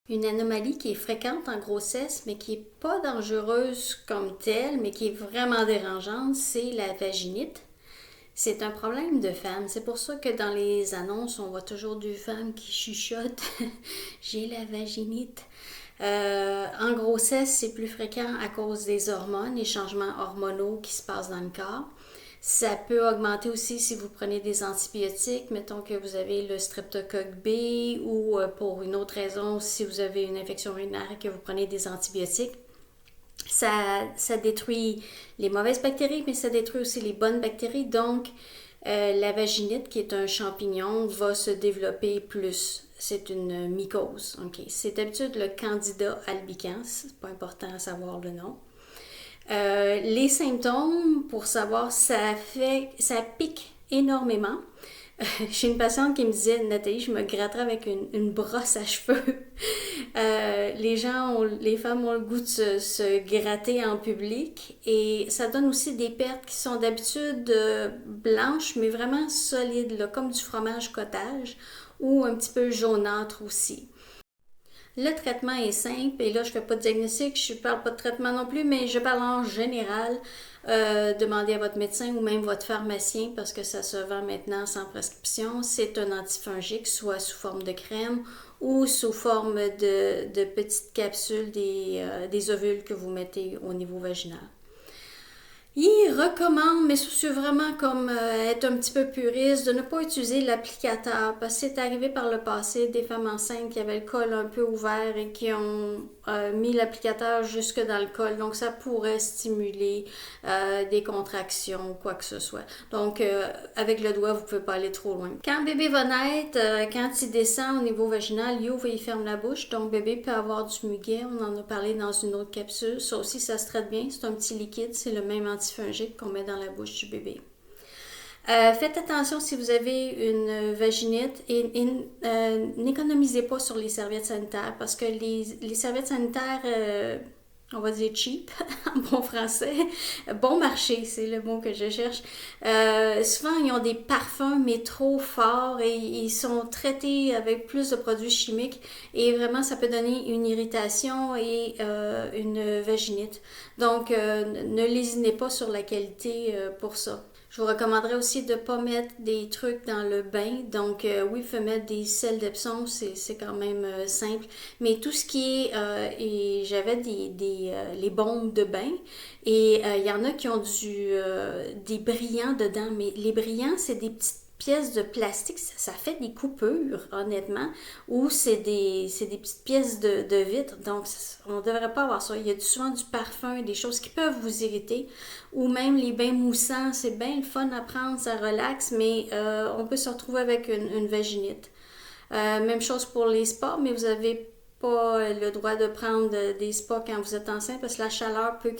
Une anomalie qui est fréquente en grossesse, mais qui n'est pas dangereuse comme telle, mais qui est vraiment dérangeante, c'est la vaginite. C'est un problème de femmes. C'est pour ça que dans les annonces, on voit toujours deux femmes qui chuchotent j'ai la vaginite. En grossesse, c'est plus fréquent à cause des hormones, les changements hormonaux qui se passent dans le corps. Ça peut augmenter aussi si vous prenez des antibiotiques, mettons que vous avez le streptocoque B ou pour une autre raison, si vous avez une infection urinaire et que vous prenez des antibiotiques. Ça détruit les mauvaises bactéries, mais ça détruit aussi les bonnes bactéries. Donc, la vaginite, qui est un champignon, va se développer plus. C'est une mycose. Okay. C'est d'habitude le Candida albicans. C'est pas important à savoir le nom. Les symptômes, pour savoir, ça pique énormément. J'ai une patiente qui me disait, Nathalie, je me gratterais avec une brosse à cheveux. Les femmes ont le goût de se gratter en public et ça donne aussi des pertes qui sont d'habitude blanches, mais vraiment solides, là, comme du fromage cottage ou un petit peu jaunâtre aussi. Le traitement est simple et là je ne fais pas de diagnostic, je ne parle pas de traitement non plus, mais je parle en général. Demandez à votre médecin ou même votre pharmacien parce que ça se vend maintenant sans prescription. C'est un antifongique, soit sous forme de crème ou sous forme de petites capsules des ovules que vous mettez au niveau vaginal. Il recommande, mais c'est vraiment comme être un petit peu puriste, de ne pas utiliser l'applicateur parce que c'est arrivé par le passé des femmes enceintes qui avaient le col un peu ouvert et qui ont mis l'applicateur jusque dans le col. Donc ça pourrait stimuler des contractions ou quoi que ce soit. Donc avec le doigt, vous ne pouvez pas aller trop loin. Quand bébé va naître, quand il descend au niveau vaginal, il ouvre et il ferme la bouche. Donc bébé peut avoir du muguet. On en a parlé dans une autre capsule. Ça aussi, ça se traite bien. C'est un petit liquide. C'est le même antifongique qu'on met dans la bouche du bébé. Faites attention si vous avez une vaginite et n'économisez pas sur les serviettes sanitaires parce que les serviettes sanitaires, on va dire cheap en bon français, bon marché, c'est le mot que je cherche. Souvent, ils ont des parfums, mais trop forts et ils sont traités avec plus de produits chimiques et vraiment, ça peut donner une irritation et une vaginite. Donc, ne lésinez pas sur la qualité pour ça. Je vous recommanderais aussi de ne pas mettre des trucs dans le bain. Donc, oui, vous pouvez mettre des sels d'Epsom, c'est quand même simple. Mais tout ce qui est... et j'avais les bombes de bain. Et il y en a qui ont des brillants dedans. Mais les brillants, c'est des petites pièces de plastique, ça fait des coupures, honnêtement, ou c'est des petites pièces de vitre, donc on ne devrait pas avoir ça. Il y a souvent du parfum, des choses qui peuvent vous irriter, ou même les bains moussants, c'est bien le fun à prendre, ça relaxe, mais on peut se retrouver avec une vaginite. Même chose pour les spas, mais vous avez pas le droit de prendre des spas quand vous êtes enceinte parce que la chaleur peut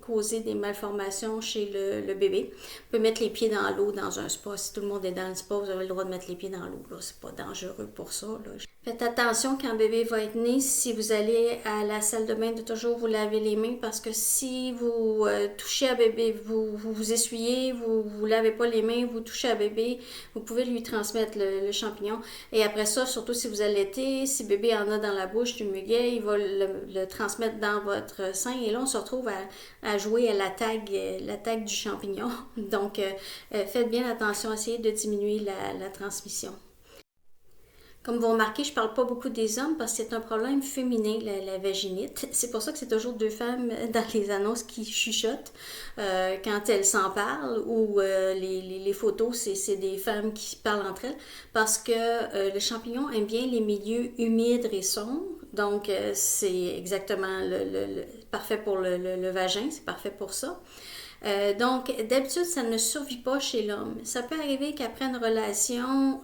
causer des malformations chez le bébé. Vous pouvez mettre les pieds dans l'eau dans un spa. Si tout le monde est dans le spa, vous avez le droit de mettre les pieds dans l'eau. C'est pas dangereux pour ça. Là. Faites attention quand bébé va être né. Si vous allez à la salle de bain, de toujours vous laver les mains parce que si vous touchez à bébé, vous essuyez, vous lavez pas les mains, vous touchez à bébé, vous pouvez lui transmettre le champignon. Et après ça, surtout si vous allaitez, si bébé en a dans la bouche du muguet, il va le transmettre dans votre sein et là on se retrouve à jouer à la tag du champignon. Donc faites bien attention, essayez de diminuer la transmission. Comme vous remarquez, je ne parle pas beaucoup des hommes parce que c'est un problème féminin, la vaginite. C'est pour ça que c'est toujours deux femmes dans les annonces qui chuchotent quand elles s'en parlent ou les photos, c'est des femmes qui parlent entre elles parce que le champignon aime bien les milieux humides et sombres. Donc, c'est exactement parfait pour le vagin, c'est parfait pour ça. Donc, d'habitude, ça ne survit pas chez l'homme. Ça peut arriver qu'après une relation,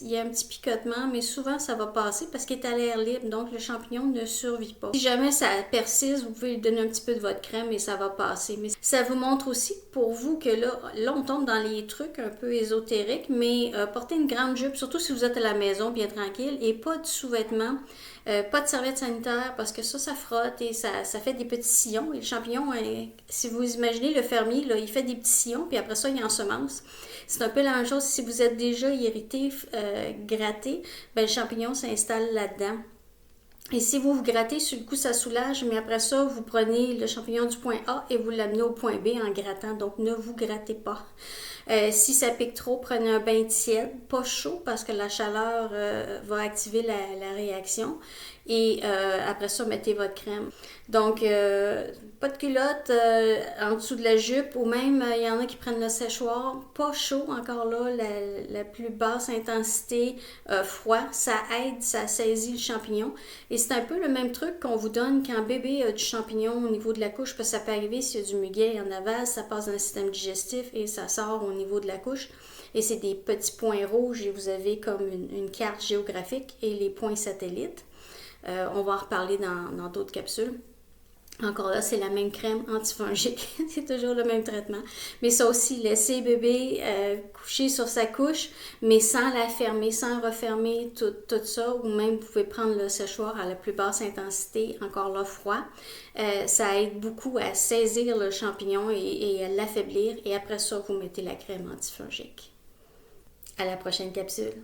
il y a un petit picotement, mais souvent, ça va passer parce qu'il est à l'air libre, donc le champignon ne survit pas. Si jamais ça persiste, vous pouvez lui donner un petit peu de votre crème et ça va passer. Mais ça vous montre aussi pour vous que là on tombe dans les trucs un peu ésotériques, mais portez une grande jupe, surtout si vous êtes à la maison, bien tranquille, et pas de sous-vêtements. Pas de serviette sanitaire parce que ça frotte et ça fait des petits sillons. Et le champignon, si vous imaginez le fermier, là, il fait des petits sillons puis après ça, il ensemence. C'est un peu la même chose si vous êtes déjà irrité, gratté, ben, le champignon s'installe là-dedans. Et si vous vous grattez, sur le coup, ça soulage, mais après ça, vous prenez le champignon du point A et vous l'amenez au point B en grattant. Donc, ne vous grattez pas. Si ça pique trop, prenez un bain tiède, pas chaud parce que la chaleur va activer la réaction. Et après ça, mettez votre crème. Donc, pas de culotte en dessous de la jupe ou même, il y en a qui prennent le séchoir, pas chaud encore là, la plus basse intensité, froid, ça aide, ça saisit le champignon. Et c'est un peu le même truc qu'on vous donne quand bébé a du champignon au niveau de la couche, parce que ça peut arriver s'il y a du muguet en aval, ça passe dans le système digestif et ça sort au niveau de la couche. Et c'est des petits points rouges et vous avez comme une carte géographique et les points satellites. On va en reparler dans d'autres capsules. Encore là, c'est la même crème antifongique. C'est toujours le même traitement. Mais ça aussi, laisser bébé coucher sur sa couche, mais sans la fermer, sans refermer tout ça. Ou même, vous pouvez prendre le séchoir à la plus basse intensité, encore là froid. Ça aide beaucoup à saisir le champignon et à l'affaiblir. Et après ça, vous mettez la crème antifongique. À la prochaine capsule.